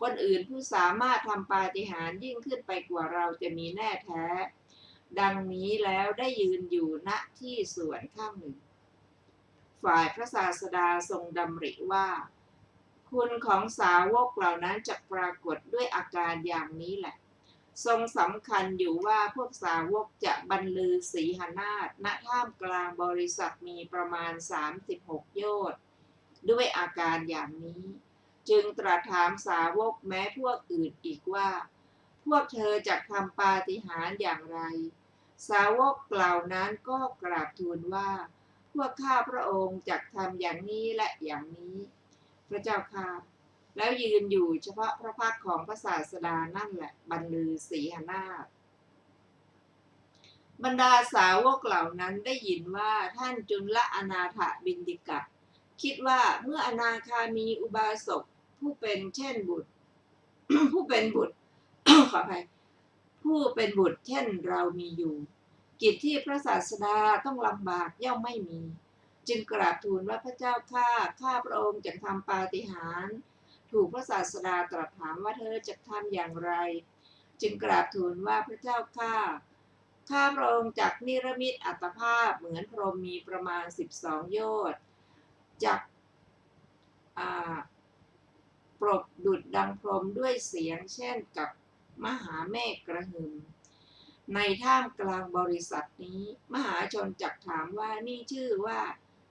คนอื่นผู้สามารถทำปาฏิหาริย์ยิ่งขึ้นไปกว่าเราจะมีแน่แท้ดังนี้แล้วได้ยืนอยู่ณที่สวนข้างหนึ่งฝ่ายพระศาสดาทรงดำริว่าคุณของสาวกเหล่านั้นจะปรากฏด้วยอาการอย่างนี้แหละทรงสำคัญอยู่ว่าพวกสาวกจะบรรลือสีหนาฏณท่ามกลางบริษัทมีประมาณ36โยชน์ด้วยอาการอย่างนี้จึงตรัสถามสาวกแม้พวกอื่นอีกว่าพวกเธอจะทำปาฏิหาริย์อย่างไรสาวกเหล่านั้นก็กราบทูลว่าพวกข้าพระองค์จะทำอย่างนี้และอย่างนี้ พระเจ้าค่ะแล้วยืนอยู่เฉพาะพระพักตร์ของพระศาสดานั่นแหละบรรลือสีหนาฏบรรดาสาวกเหล่านั้นได้ยินว่าท่านจุลอนาถบิณฑิกะคิดว่าเมื่ออนาคามีอุบาสกผู้เป็นเช่นบุตร ผู้เป็นบุตร ขออภัยผู้เป็นบุตรเช่นเรามีอยู่กิจที่พระศาสดาต้องลำบากย่อมไม่มีจึงกราบทูลว่าพระเจ้าข้าพระองค์จะทำปาฏิหาริย์ถูกพระศาสดาตรัสถามว่าเธอจะทำอย่างไรจึงกราบทูลว่าพระเจ้าข้าพระองค์จักนิรมิตอัตภาพเหมือนพรหมมีประมาณ12 โยชน์จักปรบดุจดังพรหมด้วยเสียงเช่นกับมหาเมฆกระหึ่มในท่ามกลางบริษัทนี้มหาชนจักถามว่านี่ชื่อว่า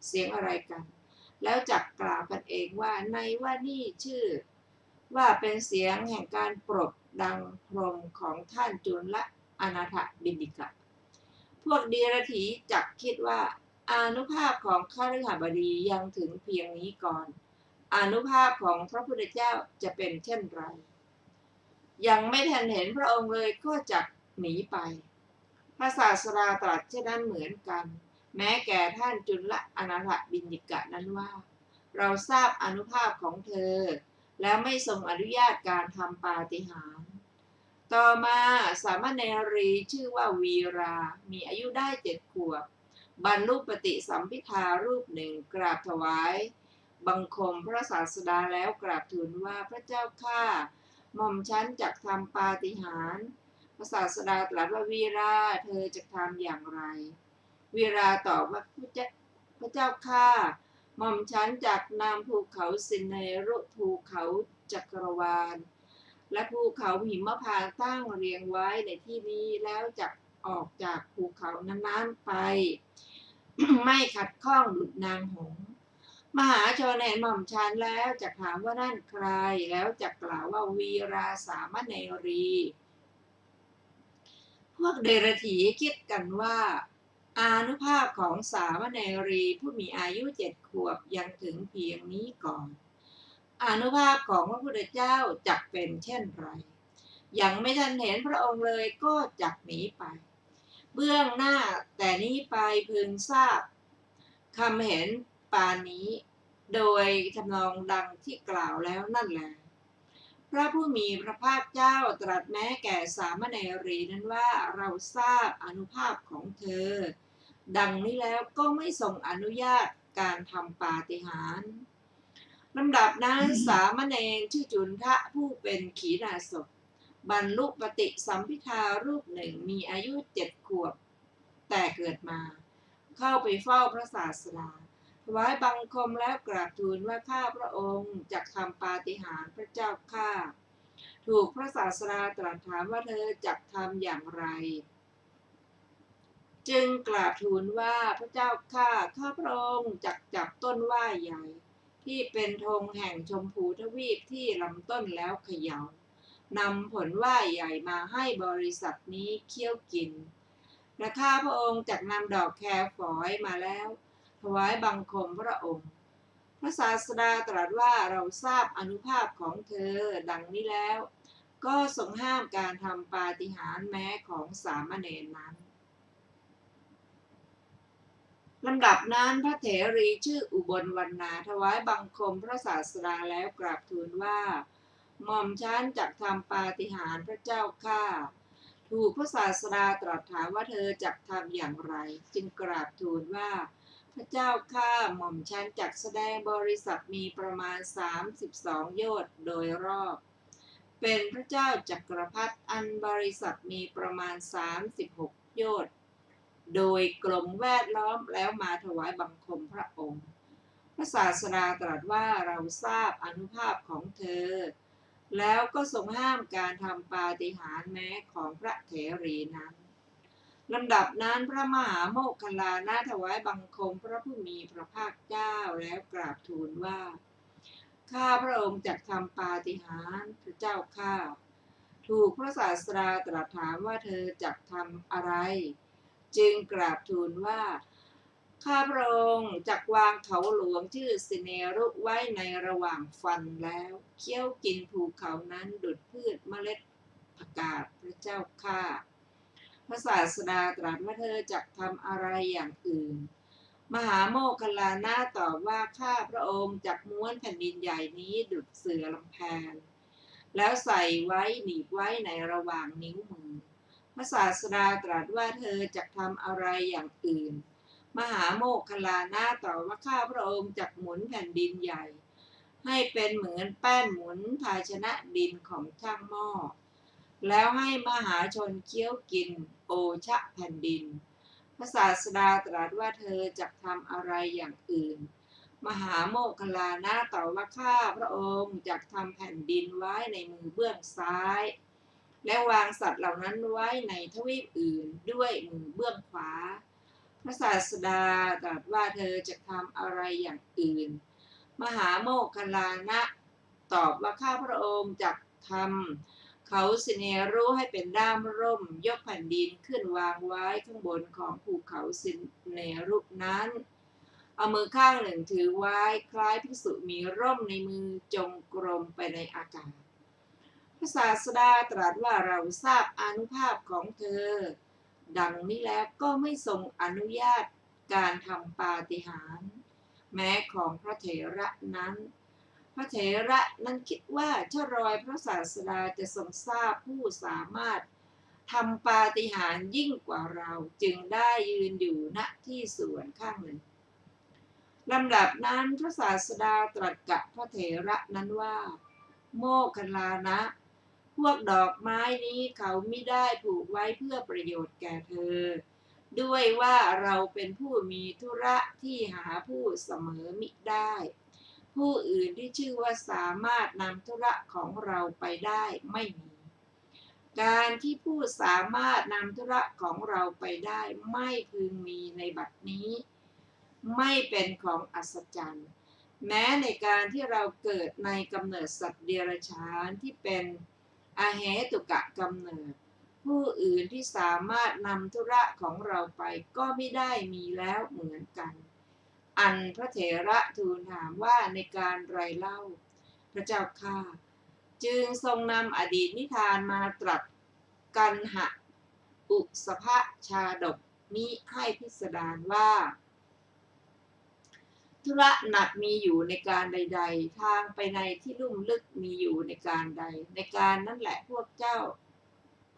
เสียงอะไรกันแล้วจักกล่าวกันเองว่าในว่านี่ชื่อว่าเป็นเสียงแห่งการปรบดังพรหมของท่านจุลอนาถบิณฑิกะพวกเดรัจฉีจักคิดว่าอานุภาพของข้าฤหบดียังถึงเพียงนี้ก่อนอานุภาพของพระพุทธเจ้าจะเป็นเช่นไรยังไม่ทันเห็นพระองค์เลยก็จักหนีไปพระศาสดาตรัสเช่นนั้นเหมือนกันแม้แก่ท่านจุลอนาถบิณฑิกะนั้นว่าเราทราบอานุภาพของเธอแล้วไม่ทรงอนุญาตการทำปาฏิหาริย์ต่อมาสามเณรีชื่อว่าวีรามีอายุได้7 ขวบบรรลุปฏิสัมภิทารูปหนึ่งกราบถวายบังคมพระศาสดาแล้วกราบทูลว่าพระเจ้าข้าหม่อมฉันจักทำปาฏิหาริย์พระศาสดาตรัสว่าวีราเธอจะทำอย่างไรวีราตอบว่าพระเจ้าข้าหม่อมฉันจักนำภูเขาสินเนรุภูเขาจักรวาลและภูเขาหิมพานต์ตั้งเรียงไว้ในที่นี้แล้วจักออกจากภูเขานั้นๆไป ไม่ขัดข้องดุจนางหงส์มหาชนเห็นหม่อมฉันแล้วจะถามว่านั่นใครแล้วจะกล่าวว่าวีราสามเณรีพวกเดรัจฉีคิดกันว่าอานุภาพของสามเณรีผู้มีอายุ7 ขวบยังถึงเพียงนี้ก่อนอานุภาพของพระพุทธเจ้าจักเป็นเช่นไรยังไม่ทันเห็นพระองค์เลยก็จักหนีไปเบื้องหน้าแต่นี้ไปพึงทราบคำเห็นปานนี้โดยทำนองดังที่กล่าวแล้วนั่นแหละพระผู้มีพระภาคเจ้าตรัสแม้แก่สามเณรีนั้นว่าเราทราบอานุภาพของเธอดังนี้แล้วก็ไม่ทรงอนุญาตการทำปาฏิหาริย์ลำดับนั้นสามเณรชื่อจุนทะผู้เป็นขีณาสพบรรลุปฏิสัมภิทารูปหนึ่งมีอายุ7 ขวบแต่เกิดมาเข้าไปเฝ้าพระศาสดาถวายบังคมแล้วกราบทูลว่าข้าพระองค์จักทำปาฏิหาริย์พระเจ้าข้าถูกพระศาสดาตรัสถามว่าเธอจักทำอย่างไรจึงกราบทูลว่าพระเจ้าข้าพระองค์จักจับต้นว่าใหญ่ที่เป็นธงแห่งชมพูทวีปที่ลำต้นแล้วเขย่านำผลว่าใหญ่มาให้บริษัทนี้เคี้ยวกินและข้าพระองค์จักนำดอกแครฝอยมาแล้วถวายบังคมพระองค์พระศาสดาตรัสว่าเราทราบอานุภาพของเธอดังนี้แล้วก็ทรงห้ามการทำปาฏิหาริย์แม้ของสามเณรนั้นลำดับนั้นพระเถรีชื่ออุบลวรรณาถวายบังคมพระศาสดาแล้วกราบทูลว่าหม่อมฉันจักทำปาฏิหาริย์พระเจ้าข้าถูกพระศาสดาตรัสถามว่าเธอจักทำอย่างไรจึงกราบทูลว่าพระเจ้าข้าหม่อมฉันจักแสดงบริษัทมีประมาณ32 โยชน์โดยรอบเป็นพระเจ้าจักรพรรดิอันบริษัทมีประมาณ36 โยชน์โดยกลมแวดล้อมแล้วมาถวายบังคมพระองค์พระศาสดาตรัสว่าเราทราบอานุภาพของเธอแล้วก็ทรงห้ามการทำปาฏิหาริย์แม้ของพระเถรีนั้นลำดับนั้นพระมหาโมคคัลลานะถวายบังคมพระผู้มีพระภาคเจ้าแล้วกราบทูลว่าข้าพระองค์จักทำปาฏิหาริย์พระเจ้าข้าถูกพระศาสดาตรัสถามว่าเธอจักทำอะไรจึงกราบทูลว่า ข้าพระองค์จักวางเขาหลวงชื่อสิเนรุไว้ในระหว่างฟันแล้วเคี้ยวกินภูเขานั้นดุจพืชเมล็ดผักกาดพระเจ้าข้าพระศาสดาตรัสว่าเธอจักทำอะไรอย่างอื่นมหาโมคคัลลานะตอบว่าข้าพระองค์จักม้วนแผ่นดินใหญ่นี้ดุจเสือลำแพนแล้วใส่ไว้หนีบไว้ในระหว่างนิ้วมือพระศาสดาตรัสว่าเธอจักทำอะไรอย่างอื่นมหาโมคคัลลานะตอบว่าข้าพระองค์จักหมุนแผ่นดินใหญ่ให้เป็นเหมือนแป้นหมุนภาชนะดินของช่างหม้อแล้วให้มหาชนเคี้ยวกินโอชะแผ่นดินพระศาสดาตรัสว่าเธอจักทำอะไรอย่างอื่นมหาโมคคัลลานะตอบว่าข้าพระองค์จักทำแผ่นดินไว้ในมือเบื้องซ้ายและวางสัตว์เหล่านั้นไว้ในทวีปอื่นด้วยมือเบื้องขวาพระศาสดาตรัสว่าเธอจะทำอะไรอย่างอื่นมหาโมคคัลลานะตอบว่าข้าพระองค์จักทำเขาสิเนรุให้เป็นด้ามร่มยกแผ่นดินขึ้นวางไว้ข้างบนของภูเขาสิเนรุนั้นเอามือข้างหนึ่งถือไว้คล้ายภิกษุมีร่มในมือจงกรมไปในอากาศพระศาสดาตรัสว่าเราทราบอานุภาพของเธอดังนี้แล้วก็ไม่ทรงอนุญาตการทำปาฏิหาริย์แม้ของพระเถระนั้นพระเถระนั้นคิดว่าเจ้ารอยพระศาสดาจะทรงทราบผู้สามารถทำปาฏิหาริย์ยิ่งกว่าเราจึงได้ยืนอยู่ณที่ส่วนข้างหนึ่งลำดับนั้นพระศาสดาตรัสกับพระเถระนั้นว่าโมคคัลลานะพวกดอกไม้นี้เขามิได้ผูกไว้เพื่อประโยชน์แก่เธอด้วยว่าเราเป็นผู้มีธุระที่หาผู้เสมอมิได้ผู้อื่นที่ชื่อว่าสามารถนำธุระของเราไปได้ไม่มีการที่ผู้สามารถนำธุระของเราไปได้ไม่พึงมีในบัดนี้ไม่เป็นของอัศจรรย์แม้ในการที่เราเกิดในกำเนิดสัตว์เดรัจฉานที่เป็นอาเหตุกะกำเนิดผู้อื่นที่สามารถนำธุระของเราไปก็ไม่ได้มีแล้วเหมือนกันอันพระเถระทูลถามว่าในการไรเล่าพระเจ้าข้าจึงทรงนำอดีตนิทานมาตรัสกันหะอุสภชาดกนี้ให้พิสดารว่าธุระหนักมีอยู่ในการใดๆทางไปในที่ลุ่มลึกมีอยู่ในการใดในการนั่นแหละพวกเจ้า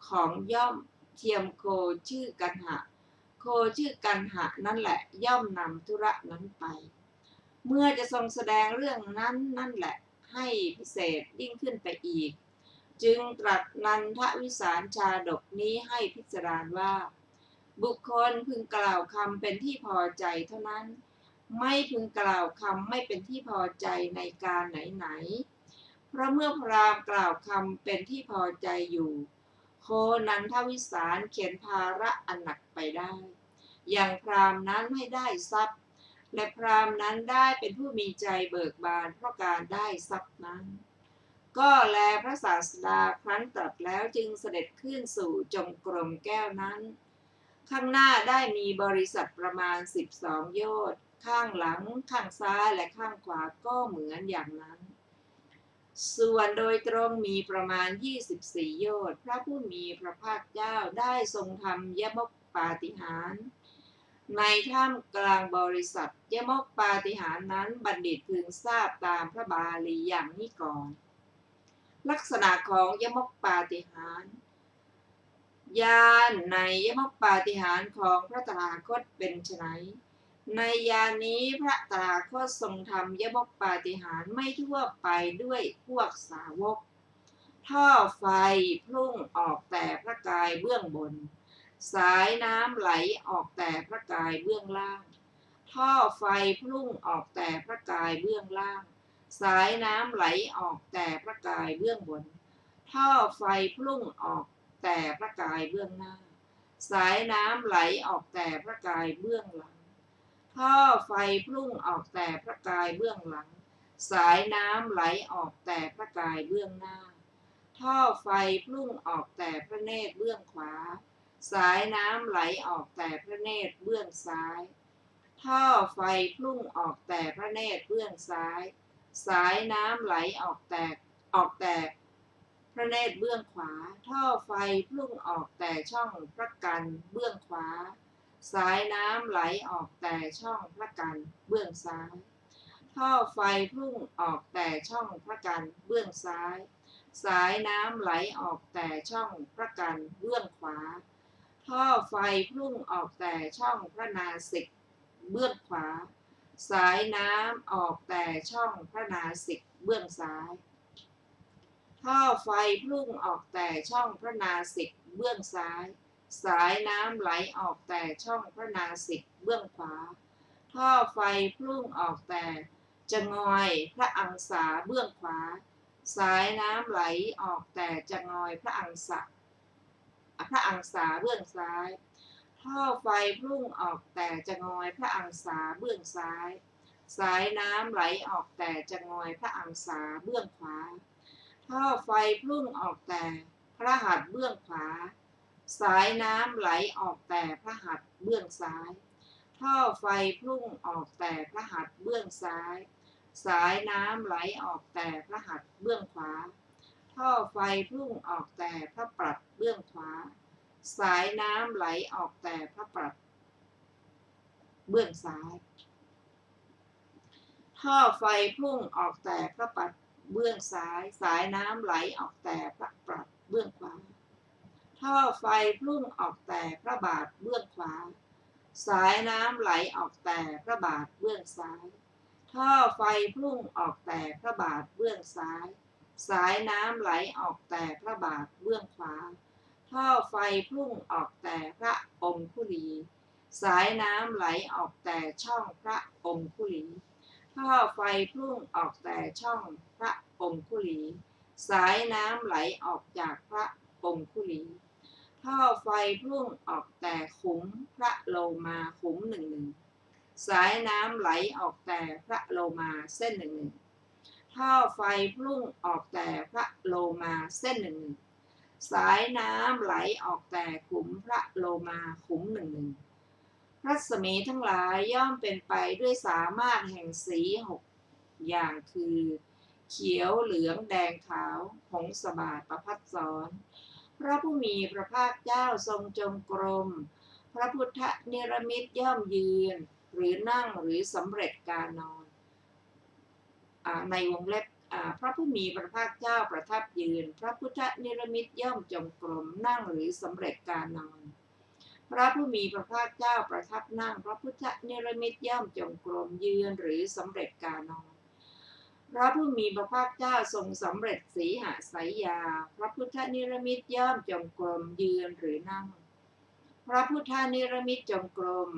ของย่อมเทียมโคชื่อกันหะโคชื่อกันหะนั่นแหละย่อมนำธุระนั้นไปเมื่อจะทรงแสดงเรื่องนั้นนั่นแหละให้พิเศษยิ่งขึ้นไปอีกจึงตรัสนันทวิสารชาดกนี้ให้พิจารณาว่าบุคคลพึงกล่าวคำเป็นที่พอใจเท่านั้นไม่พึงกล่าวคำไม่เป็นที่พอใจในการไหนๆเพราะเมื่อพราหมณ์กล่าวคำเป็นที่พอใจอยู่โคนันทวิสารเขียนภาระอันหนักไปได้อย่างพราหมณ์นั้นให้ได้ทรัพย์และพราหมณ์นั้นได้เป็นผู้มีใจเบิกบานเพราะการได้ทรัพย์นั้นก็แลพระศาสดาครั้นตรัสแล้วจึงเสด็จขึ้นสู่จงกรมแก้วนั้นข้างหน้าได้มีบริษัทประมาณ12 โยชน์ข้างหลังข้างซ้ายและข้างขวาก็เหมือนอย่างนั้นส่วนโดยตรงมีประมาณ24 โยชน์พระผู้มีพระภาคเจ้าได้ทรงทำยมกปาฏิหาริย์ในท่ามกลางบริษัทยมกปาฏิหาริย์นั้นบัณฑิตพึงทราบตามพระบาลีอย่างนี้ก่อนลักษณะของยมกปาฏิหาริย์ญาณในยมกปาฏิหาริย์ของพระตถาคตเป็นไฉนในญาณนี้พระตถาคตทรงทำยมกปาฏิหาริย์ไม่ทั่วไปด้วยพวกสาวกท่อไฟพุ่งออกแต่พระกายเบื้องบนสายน้ำไหลออกแต่พระกายเบื้องล่างท่อไฟพุ่งออกแต่พระกายเบื้องล่างสายน้ำไหลออกแต่พระกายเบื้องบนท่อไฟพุ่งออกแต่พระกายเบื้องหน้าสายน้ำไหลออกแต่พระกายเบื้องหลังท่อไฟพุ่งออกแต่พระกายเบื้องหลังสายน้ำไหลออกแต่พระกายเบื้องหน้าท่อไฟพุ่งออกแต่พระเนตรเบื้องขวาสายน้ำไหลออกแต่พระเนตรเบื้องซ้าย ท่อไฟพุ่งออกแต่พระเนตรเบื้องซ้ายสายน้ำไหลออกแต่พระเนตรเบื้องขวาท่อไฟพุ่งออกแต่ช่องพระกันเบื้องขวาสายน้ำไหลออกแต่ช่องพระกันเบื้องซ้ายท่อไฟพุ่งออกแต่ช่องพระกันเบื้องซ้ายสายน้ำไหลออกแต่ช่องพระกันเบื้องขวาท่อไฟพุ่งออกแต่ช่องพระนาสิกเบื้องขวาสายน้ำออกแต่ช่องพระนาสิกเบื้องซ้ายท่อไฟพุ่งออกแต่ช่องพระนาสิกเบื้องซ้ายสายน้ำไหลออกแต่ช่องพระนาสิกเบื้องขวาท่อไฟพุ่งออกแต่จะงอยพระอังสาเบื้องขวาสายน้ำไหลออกแต่จะงอยพระอังสาเบื้องซ้ายท่อไฟพุ่งออกแต่จะงอยพระอังสาเบื้องซ้ายสายน้ำไหลออกแต่จะงอยพระอังสาเบื้องขวาท่อไฟพุ่งออกแต่พระหัตถ์เบื้องขวาสายน้ำไหลออกแต่พระหัตถ์เบื้องซ้ายท่อไฟพุ่งออกแต่พระหัตถ์เบื้องซ้ายสายน้ำไหลออกแต่พระหัตถ์เบื้องขวาท่อไฟพุ่งออกแต่พระปรัดเบื้องขวาสายน้ำไหลออกแต่พระปรัดเบื้องซ้ายท่อไฟพุ่งออกแต่พระปรัดเบื้องซ้ายสายน้ำไหลออกแต่พระปรัดเบื้องขวาท่อไฟพุ่งออกแต่พระบาทเบื้องขวาสายน้ำไหลออกแต่พระบาทเบื้องซ้ายท่อไฟพุ่งออกแต่พระบาทเบื้องซ้ายสายน้ำไหลออกแต่พระบาทเบื้องขวาท่อไฟพุ่งออกแต่พระองคุลีสายน้ำไหลออกแต่ช่องพระองคุลีท่อไฟพุ่งออกแต่ช่องพระองคุลีสายน้ำไหลออกจากพระองคุลีท่อไฟพุ่งออกแต่ขุมพระโลมาขุมหนึ่งสายน้ำไหลออกแต่พระโลมาเส้นหนึ่งท่อไฟพุ่งออกแต่พระโลมาเส้นหนึ่งสายน้ำไหลออกแต่ขุมพระโลมาขุมหนึ่งรัศมีทั้งหลายย่อมเป็นไปด้วยสามารถแห่งสี6อย่างคือเขียวเหลืองแดงขาวหงสบาทประภัสสรพระผู้มีพระภาคเจ้าทรงจงกรมพระพุทธเนรมิตย่อมยืนหรือนั่งหรือสำเร็จการนอนในวงเล็บพระผู้มีพระภาคเจ้าประทับยืนพระพุทธเนรมิตย่อมจงกรมนั่งหรือสำเร็จการนอนพระผู้มีพระภาคเจ้าประทับนั่งพระพุทธเนรมิตย่อมจงกรมยืนหรือสำเร็จการนอนพระผู้มีพระภาคเจ้าทรงสำเร็จสีหสายยาพระพุทธเนรมิตย่อมจงกรมยืนหรือนั่งพระพุทธเนรมิตจงกรม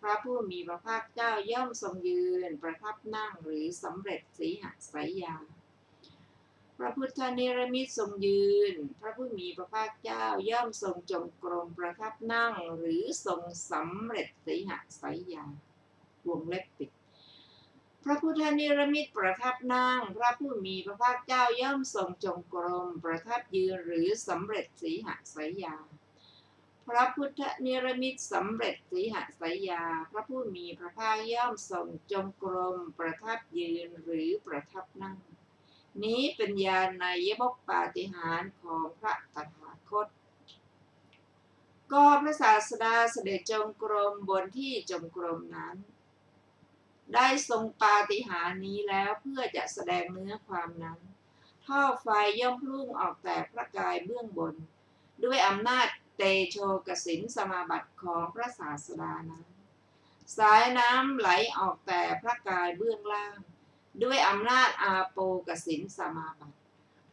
พระผู้มีพระภาคเจ้าย่อมทรงยืนประทับนั่งหรือสำเร็จสีหสายยาพระพุทธเนรมิตทรงยืนพระผู้มีพระภาคเจ้าย่อมทรงจงกรมประทับนั่งหรือทรงสำเร็จสีหสายยาวงเล็บปิดพระพุทธเนรมิตประทับนั่งพระผู้มีพระภาคเจ้าย่อมทรงจงกรมประทับยืนหรือสำเร็จสีหสายยาพระพุทธเนรมิตสำเร็จสีหสายยาพระผู้มีพระภาคย่อมทรงจงกรมประทับยืนหรือประทับนั่งนี้เป็นญาณในยมกปาฏิหาริย์ของพระตถาคตก็พระศาสดาเสด็จจงกรมบนที่จงกรมนั้นได้ทรงปาฏิหาริย์นี้แล้วเพื่อจะแสดงเนื้อความนั้นท่อไฟย่อมพุ่งออกแต่พระกายเบื้องบนด้วยอำนาจเตโชกสินสมาบัติของพระศาสดานั้นสายน้ำไหลออกแต่พระกายเบื้องล่างด้วยอำนาจอาโปกสินสมาบัติ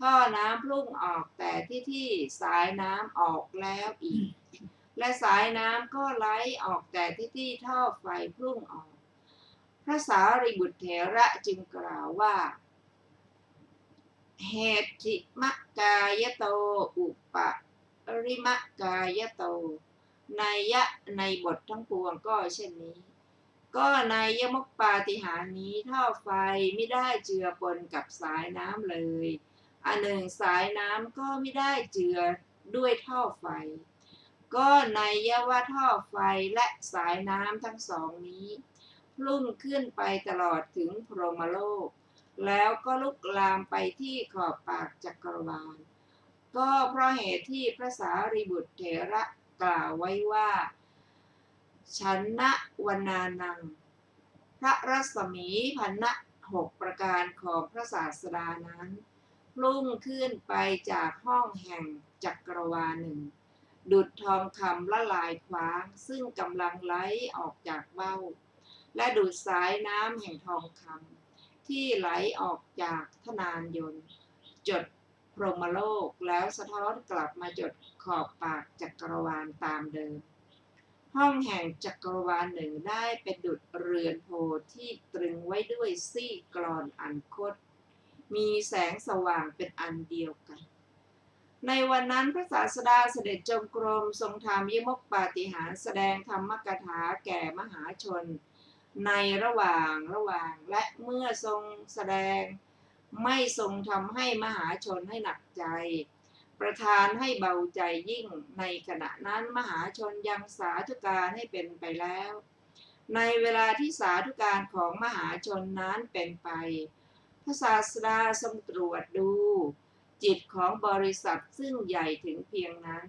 ท่อน้ำพุ่งออกแต่ที่สายน้ำออกแล้วอีกและสายน้ำก็ไหลออกแต่ที่ท่อไฟพุ่งออกพระสารีบุตรเถระจึงกล่าวว่าเหติมะกายโตอุปริมะกายโตนัยยะในบททั้งปวงก็เช่นนี้ก็ในยมกปาฏิหาริย์นี้ท่อไฟไม่ได้เจือปนกับสายน้ำเลยอันหนึ่งสายน้ำก็ไม่ได้เจือด้วยท่อไฟก็ในยะว่าท่อไฟและสายน้ำทั้งสองนี้ พุ่งขึ้นไปตลอดถึงพรหมโลกแล้วก็ลุกลามไปที่ขอบปากจักรวาลก็เพราะเหตุที่พระสารีบุตรเถระกล่าวไว้ว่าฉันนะวนานังพระรัศมีพันนะ6 ประการของพระศาสดานั้นพุ่งขึ้นไปจากห้องแห่งจักรวาลหนึ่งดุจทองคำละลายคว้างซึ่งกำลังไหลออกจากเบ้าและดุจสายน้ำแห่งทองคำที่ไหลออกจากธนานยนต์จดพรหมโลกแล้วสะท้อนกลับมาจดขอบปากจักรวาลตามเดิมห้องแห่งจักรวาลหนึ่งได้เป็นดุจเรือนโพที่ตรึงไว้ด้วยซี่กลอนอันคดมีแสงสว่างเป็นอันเดียวกันในวันนั้นพระศาสดาเสด็จจงกรมทรงทำยิมกปาฏิหาริย์แสดงธรรมกถาแก่มหาชนในระหว่างและเมื่อทรงแสดงไม่ทรงทำให้มหาชนให้หนักใจประทานให้เบาใจยิ่งในขณะนั้นมหาชนยังสาธุการให้เป็นไปแล้วในเวลาที่สาธุการของมหาชนนั้นเป็นไปพระศาสดาทรงตรวจดูจิตของบริษัทซึ่งใหญ่ถึงเพียงนั้น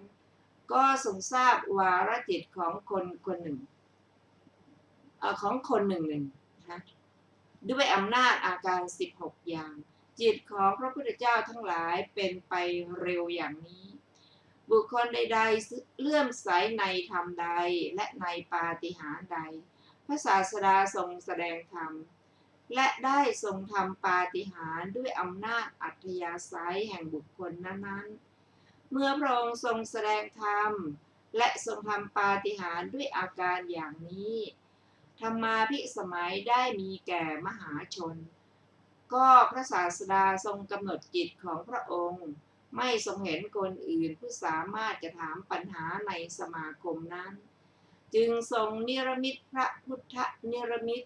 ก็ทรงทราบวาระจิตของคนหนึ่งนะด้วยอำนาจอาการ16อย่างจิตของพระพุทธเจ้าทั้งหลายเป็นไปเร็วอย่างนี้บุคคลใดๆเลื่อมใสในธรรมใดและในปาฏิหาริย์ใดพระศาสดาทรงแสดงธรรมและได้ทรงทำปาฏิหาริย์ด้วยอำนาจอัธยาศัยแห่งบุคคลนั้นๆเมื่อพระองค์ทรงแสดงธรรมและทรงทำปาฏิหาริย์ด้วยอาการอย่างนี้ธรรมาภิสมัยได้มีแก่มหาชนก็พระศาสดาทรงกำหนดจิตของพระองค์ไม่ทรงเห็นคนอื่นผู้สามารถจะถามปัญหาในสมาคมนั้นจึงทรงนิรมิตพระพุทธนิรมิต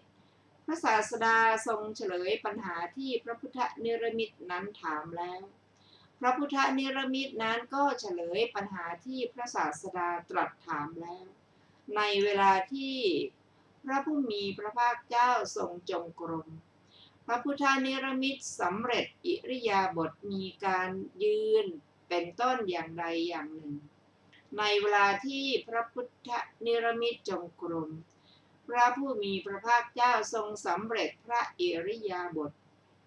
พระศาสดาทรงเฉลยปัญหาที่พระพุทธนิรมิตนั้นถามแล้วพระพุทธนิรมิตนั้นก็เฉลยปัญหาที่พระศาสดาตรัสถามแล้วในเวลาที่พระผู้มีพระภาคเจ้าทรงจงกรมพระพุทธนิรมิตสำเร็จอิริยาบถมีการยืนเป็นต้นอย่างใดอย่างหนึ่งในเวลาที่พระพุทธนิรมิตจงกรมพระผู้มีพระภาคเจ้าทรงสำเร็จพระอิริยาบถ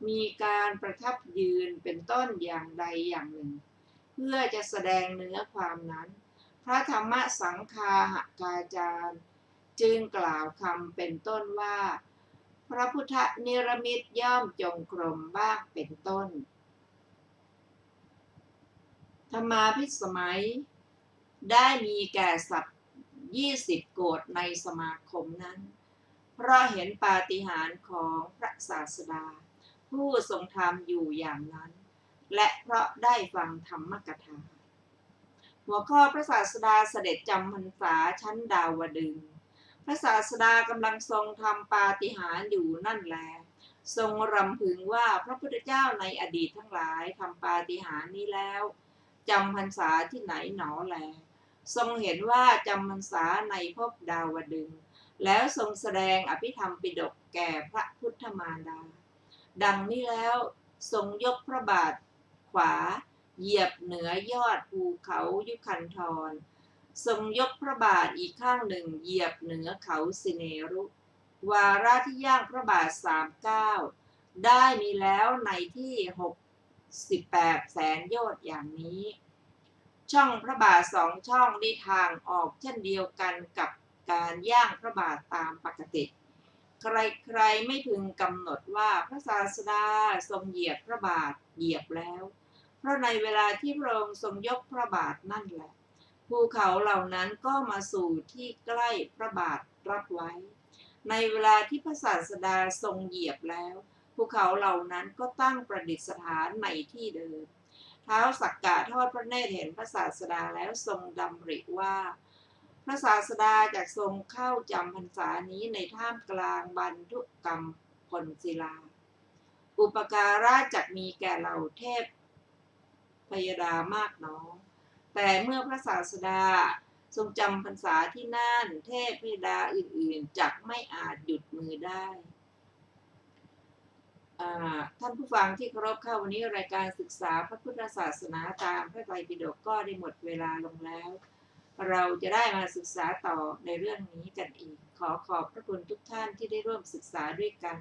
มีการประทับยืนเป็นต้นอย่างใดอย่างหนึ่งเพื่อจะแสดงเนื้อความนั้นพระธรรมสังฆาหกาจารย์จึงกล่าวคำเป็นต้นว่าพระพุทธนิรมิตย่อมจงกรมบ้างเป็นต้นธรรมาภิสมัยได้มีแก่สัตว์20 โกฏในสมาคมนั้นเพราะเห็นปาฏิหาริย์ของพระศาสดาผู้ทรงธรรมอยู่อย่างนั้นและเพราะได้ฟังธรรมกถาหัวข้อพระศาสดาเสด็จจำพรรษาชั้นดาวดึงส์พระศาสดากำลังทรงทำปาฏิหาริย์อยู่นั่นแลทรงรำพึงว่าพระพุทธเจ้าในอดีตทั้งหลายทำปาฏิหาริย์นี้แล้วจำพรรษาที่ไหนหนอแลทรงเห็นว่าจำพรรษาในภพดาวดึงส์แล้วทรงแสดงอภิธรรมปิฎกแก่พระพุทธมารดาดังนี้แล้วทรงยกพระบาทขวาเหยียบเหนือยอดภูเขายุคันธรทรงยกพระบาทอีกข้างหนึ่งเหยียบเหนือเขาสิเนรุวาระที่ย่างพระบาท39ได้มีแล้วในที่68 แสนโยชน์อย่างนี้ช่องพระบาท2 ช่องได้ทางออกเช่นเดียวกันกับการย่างพระบาทตามปกติใครๆไม่พึงกำหนดว่าพระศาสดาทรงเหยียบพระบาทเหยียบแล้วเพราะในเวลาที่พระองค์ทรงยกพระบาทนั่นแหละภูเขาเหล่านั้นก็มาสู่ที่ใกล้พระบาทรับไว้ในเวลาที่พระศาสดาทรงเหยียบแล้วภูเขาเหล่านั้นก็ตั้งประดิษฐานในที่เดิมท้าวสักกะทอดพระเนตรเห็นพระศาสดาแล้วทรงดำริว่าพระศาสดาจะทรงเข้าจำพรรษานี้ในท่ามกลางบรรทุกรรมพลศิลาอุปการะจักมีแก่เราเทพพยดามากน้อยแต่เมื่อพระศาสดา ทรงจำพรรษาที่น่านเทพธิดาอื่นๆจักไม่อาจหยุดมือได้ท่านผู้ฟังที่เคารพค่ะวันนี้รายการศึกษาพระพุทธศาสนาตามพระไตรปิฎกก็ได้หมดเวลาลงแล้วเราจะได้มาศึกษาต่อในเรื่องนี้กันอีกขอขอบพระคุณทุกท่านที่ได้ร่วมศึกษาด้วยกัน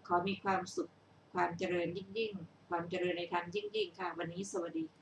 ขอมีความสุขความเจริญยิ่งๆความเจริญในธรรมยิ่งๆค่ะวันนี้สวัสดีค่ะ